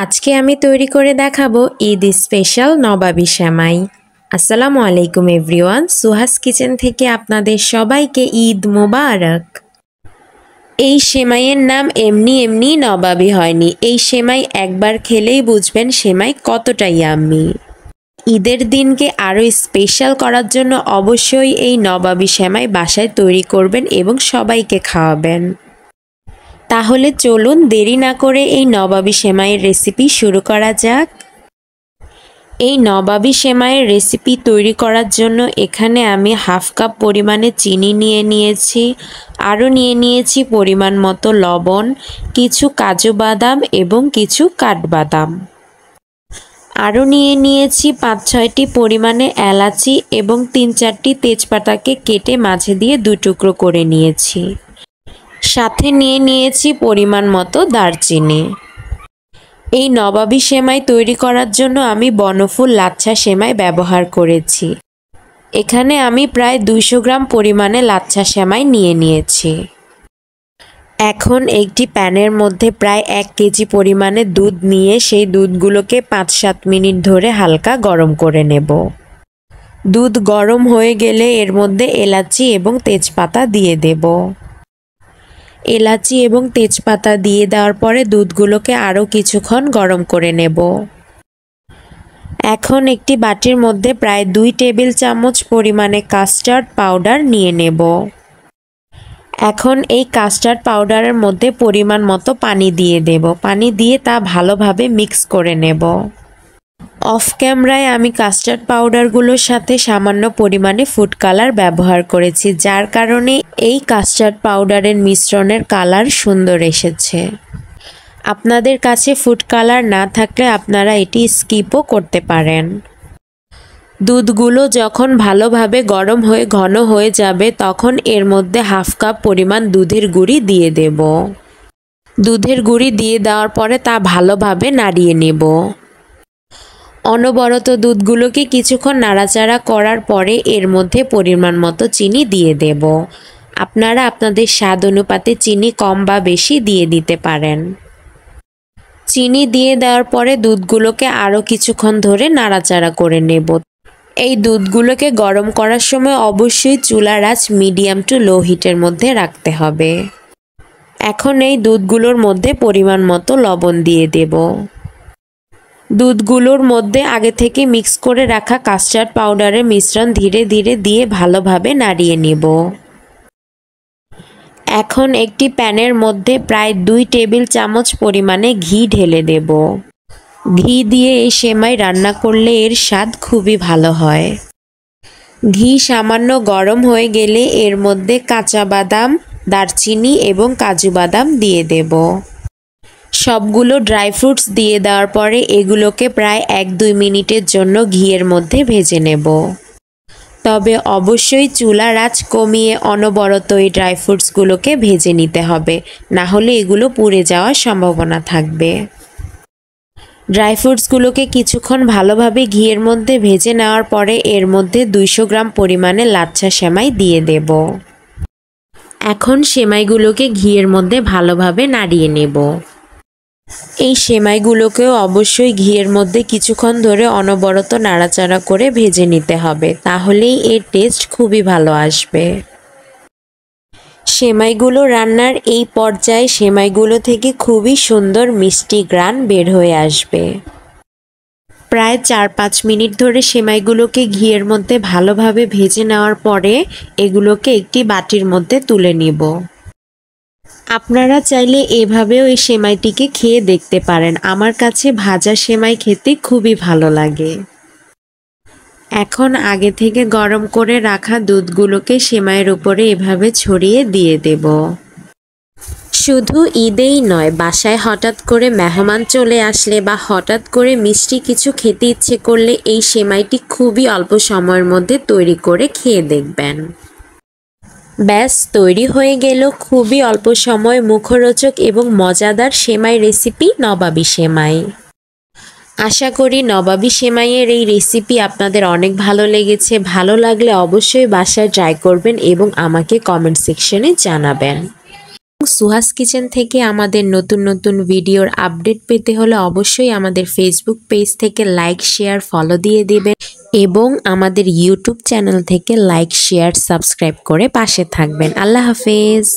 আজকে আমি তৈরি করে দেখাবো ঈদ স্পেশাল নবাবী সেমাই। আসসালামু আলাইকুম এভরিওয়ান, সুহাস কিচেন থেকে আপনাদের সবাইকে ঈদ মোবারক। এই সেমাইয়ের নাম এমনি এমনি নবাবী হয়নি। এই সেমাই একবার খেলেই বুঝবেন সেমাই কতটা ইয়াম্মি। ঈদের দিনকে আরও স্পেশাল করার জন্য অবশ্যই এই নবাবী সেমাই বাসায় তৈরি করবেন এবং সবাইকে খাওয়াবেন। তাহলে চলুন দেরি না করে এই নবাবী সেমাইয়ের রেসিপি শুরু করা যাক। এই নবাবী সেমাইয়ের রেসিপি তৈরি করার জন্য এখানে আমি হাফ কাপ পরিমাণে চিনি নিয়ে নিয়েছি, আরও নিয়ে নিয়েছি পরিমাণ মতো লবণ, কিছু কাজু বাদাম এবং কিছু কাঠবাদাম। আরও নিয়ে নিয়েছি 5-6টি পরিমাণে এলাচি এবং 3-4টি তেজপাতাকে কেটে মাঝে দিয়ে 2 টুকরো করে নিয়েছি। সাথে নিয়ে নিয়েছি পরিমাণ মতো দারচিনি। এই নবাবী সেমাই তৈরি করার জন্য আমি বনফুল লাচ্ছা সেমাই ব্যবহার করেছি। এখানে আমি প্রায় 200 গ্রাম পরিমাণে লাচ্ছা সেমাই নিয়ে নিয়েছি। এখন একটি প্যানের মধ্যে প্রায় 1 কেজি পরিমাণে দুধ নিয়ে সেই দুধগুলোকে 5-7 মিনিট ধরে হালকা গরম করে নেব। দুধ গরম হয়ে গেলে এর মধ্যে এলাচি এবং তেজপাতা দিয়ে দেব। এলাচি এবং তেজপাতা দিয়ে দেওয়ার পরে দুধগুলোকে আরও কিছুক্ষণ গরম করে নেব। এখন একটি বাটির মধ্যে প্রায় 2 টেবিল চামচ পরিমাণে কাস্টার্ড পাউডার নিয়ে নেব। এখন এই কাস্টার্ড পাউডারের মধ্যে পরিমাণ মতো পানি দিয়ে দেব। পানি দিয়ে তা ভালোভাবে মিক্স করে নেব। অফ ক্যামেরায় আমি কাস্টার্ড পাউডারগুলোর সাথে সামান্য পরিমাণে ফুড কালার ব্যবহার করেছি, যার কারণে এই কাস্টার্ড পাউডারের মিশ্রণের কালার সুন্দর এসেছে। আপনাদের কাছে ফুড কালার না থাকলে আপনারা এটি স্কিপও করতে পারেন। দুধগুলো যখন ভালোভাবে গরম হয়ে ঘন হয়ে যাবে তখন এর মধ্যে হাফ কাপ পরিমাণ দুধের গুঁড়ি দিয়ে দেব। দুধের গুঁড়ি দিয়ে দেওয়ার পরে তা ভালোভাবে নাড়িয়ে নেব। অনবরত দুধগুলোকে কিছুক্ষণ নাড়াচাড়া করার পরে এর মধ্যে পরিমাণ মতো চিনি দিয়ে দেব। আপনারা আপনাদের স্বাদ অনুপাতে চিনি কম বা বেশি দিয়ে দিতে পারেন। চিনি দিয়ে দেওয়ার পরে দুধগুলোকে আরও কিছুক্ষণ ধরে নাড়াচাড়া করে নেব। এই দুধগুলোকে গরম করার সময় অবশ্যই চুলার আঁচ মিডিয়াম টু লো হিটের মধ্যে রাখতে হবে। এখন এই দুধগুলোর মধ্যে পরিমাণ মতো লবণ দিয়ে দেব। দুধগুলোর মধ্যে আগে থেকে মিক্স করে রাখা কাস্টার্ড পাউডারের মিশ্রণ ধীরে ধীরে দিয়ে ভালোভাবে নাড়িয়ে নেব। এখন একটি প্যানের মধ্যে প্রায় 2 টেবিল চামচ পরিমাণে ঘি ঢেলে দেব। ঘি দিয়ে এই সেমাই রান্না করলে এর স্বাদ খুবই ভালো হয়। ঘি সামান্য গরম হয়ে গেলে এর মধ্যে কাঁচা বাদাম, দারচিনি এবং কাজু বাদাম দিয়ে দেব। সবগুলো ড্রাই ফ্রুটস দিয়ে দেওয়ার পরে এগুলোকে প্রায় 1-2 মিনিটের জন্য ঘিয়ের মধ্যে ভেজে নেব। তবে অবশ্যই চুলার আঁচ কমিয়ে অনবরত এই ড্রাই ফ্রুটসগুলোকে ভেজে নিতে হবে, না হলে এগুলো পুড়ে যাওয়ার সম্ভাবনা থাকবে। ড্রাই ফ্রুটসগুলোকে কিছুক্ষণ ভালোভাবে ঘিয়ের মধ্যে ভেজে নেওয়ার পরে এর মধ্যে 200 গ্রাম পরিমাণে লাচ্ছা সেমাই দিয়ে দেব। এখন সেমাইগুলোকে ঘিয়ের মধ্যে ভালোভাবে নাড়িয়ে নেব। এই সেমাইগুলোকেও অবশ্যই ঘিয়ের মধ্যে কিছুক্ষণ ধরে অনবরত নাড়াচাড়া করে ভেজে নিতে হবে, তাহলেই এর টেস্ট খুবই ভালো আসবে। সেমাইগুলো রান্নার এই পর্যায়ে সেমাইগুলো থেকে খুবই সুন্দর মিষ্টি ঘ্রাণ বের হয়ে আসবে। প্রায় 4-5 মিনিট ধরে সেমাইগুলোকে ঘিয়ের মধ্যে ভালোভাবে ভেজে নেওয়ার পরে এগুলোকে একটি বাটির মধ্যে তুলে নিব। আপনারা চাইলে এভাবেও এই সেমাইটিকে খেয়ে দেখতে পারেন। আমার কাছে ভাজা সেমাই খেতে খুবই ভালো লাগে। এখন আগে থেকে গরম করে রাখা দুধগুলোকে সেমাইয়ের উপরে এভাবে ছড়িয়ে দিয়ে দেব। শুধু ঈদেই নয়, বাসায় হঠাৎ করে মেহমান চলে আসলে বা হঠাৎ করে মিষ্টি কিছু খেতে ইচ্ছে করলে এই সেমাইটি খুবই অল্প সময়ের মধ্যে তৈরি করে খেয়ে দেখবেন। ব্যাস তৈরি হয়ে গেল খুবই অল্প সময় মুখরোচক এবং মজাদার সেমাই রেসিপি নবাবী সেমাই। আশা করি নবাবী সেমাইয়ের এই রেসিপি আপনাদের অনেক ভালো লেগেছে। ভালো লাগলে অবশ্যই বাসায় ট্রাই করবেন এবং আমাকে কমেন্ট সেকশনে জানাবেন। সুহাস কিচেন থেকে আমাদের নতুন নতুন ভিডিওর আপডেট পেতে হলে অবশ্যই আমাদের ফেসবুক পেজ থেকে লাইক শেয়ার ফলো দিয়ে দিবেন এবং আমাদের ইউটিউব চ্যানেল থেকে লাইক শেয়ার সাবস্ক্রাইব করে পাশে থাকবেন। আল্লাহ হাফেজ।